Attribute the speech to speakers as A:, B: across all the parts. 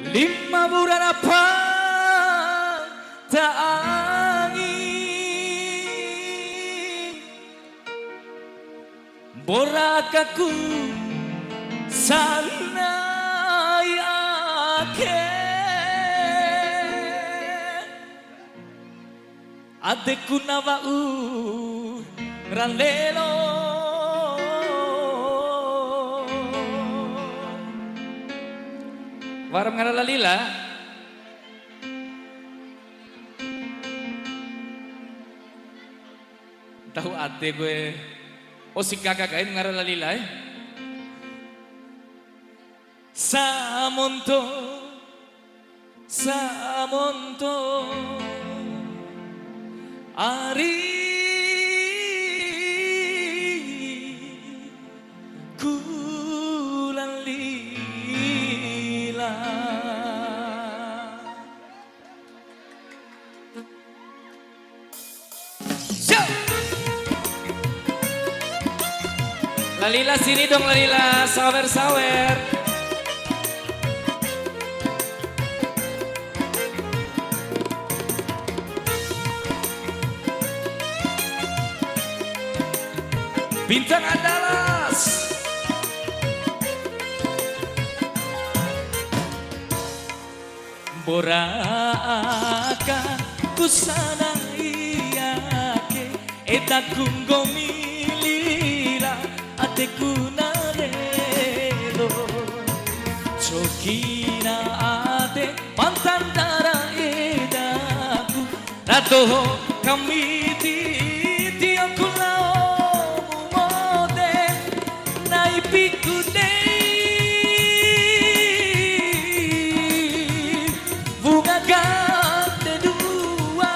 A: Lima bulan apa tak angin Borakaku sanay ake Adekku nawau ralelo Warem ngara lalila tahu ate gue oh si kakak kain ngara lalila Samonto Samonto Ari kulalila Lalila sini dong Lalila, sawer-sawer. Bintang Andalas. Boraka kusana iyake eta kungomilira ateku narelo chokina ate mantan dara edaku rato kamiti tiaku lao mode naipiku bunga gande dua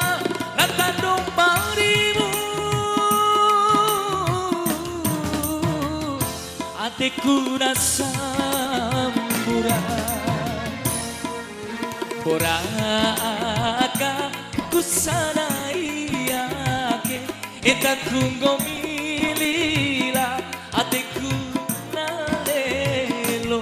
A: natandong parimu ateku nasambura Boraka kusana iyake eta kungomilila ateku nalelo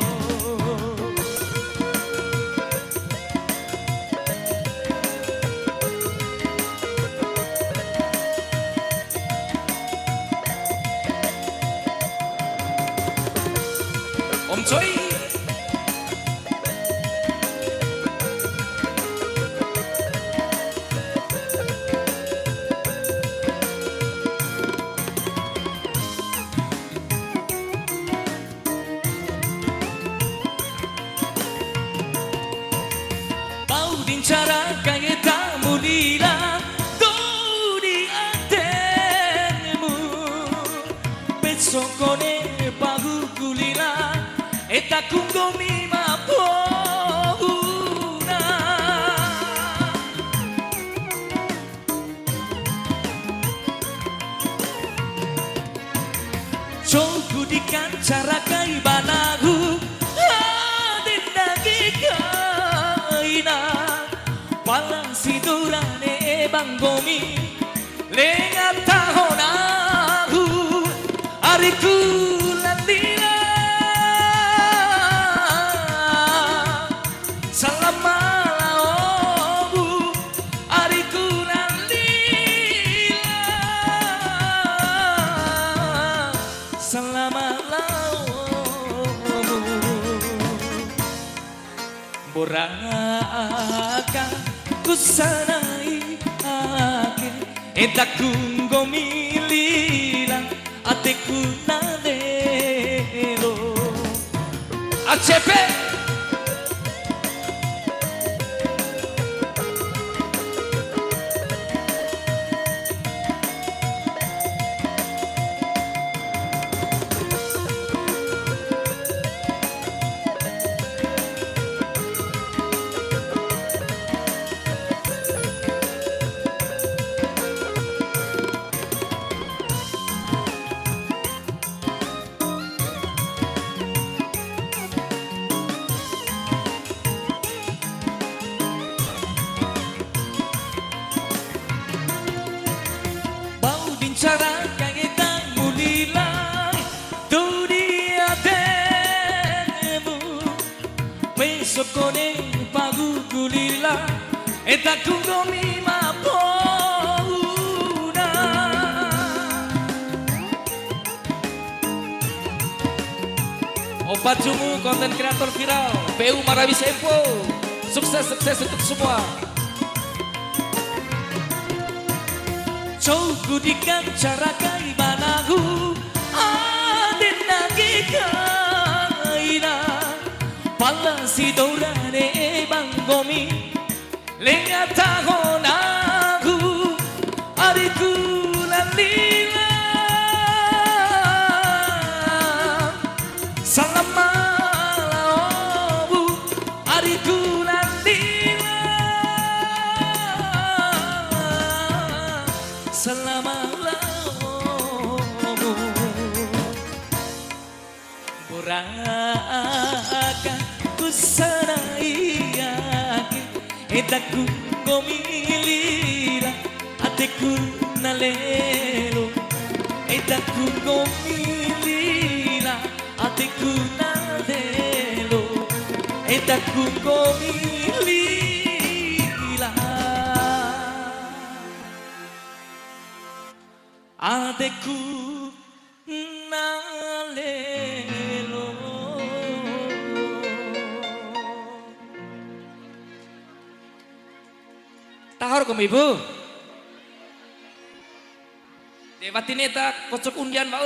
A: Om Choi Bau dincara kayeta mulila Dori atemu Besokone bahu kulila Eta kungomi mapona Joku dikancara kai banagu Aden nagi kaina Walang sidurane banggomi Lengat tahonahu Ariku landila Salamalaobu Ariku landila Salamalaobu Boraka kusanai ake eta kungomilila ateku nalelo ACP Cara kaitan mulila dunia temu sokone pagugulila eta kungomi mapona. Opat Jumu konten kreator viral PU Marawi Sempo, sukses untuk semua. Coku dikan cara kai banagu aden nage kaina pala si dorane bangomi lenga tahonagu ariku lalila salamalaobu ariku lalila salamalaobu boraka kusanaiake etaku gomilira ateku nalelo etaku gomilira ateku nalelo etaku gomilira ateku nalelo. Tahor kamu ibu. Dewa tineta kocok undian mau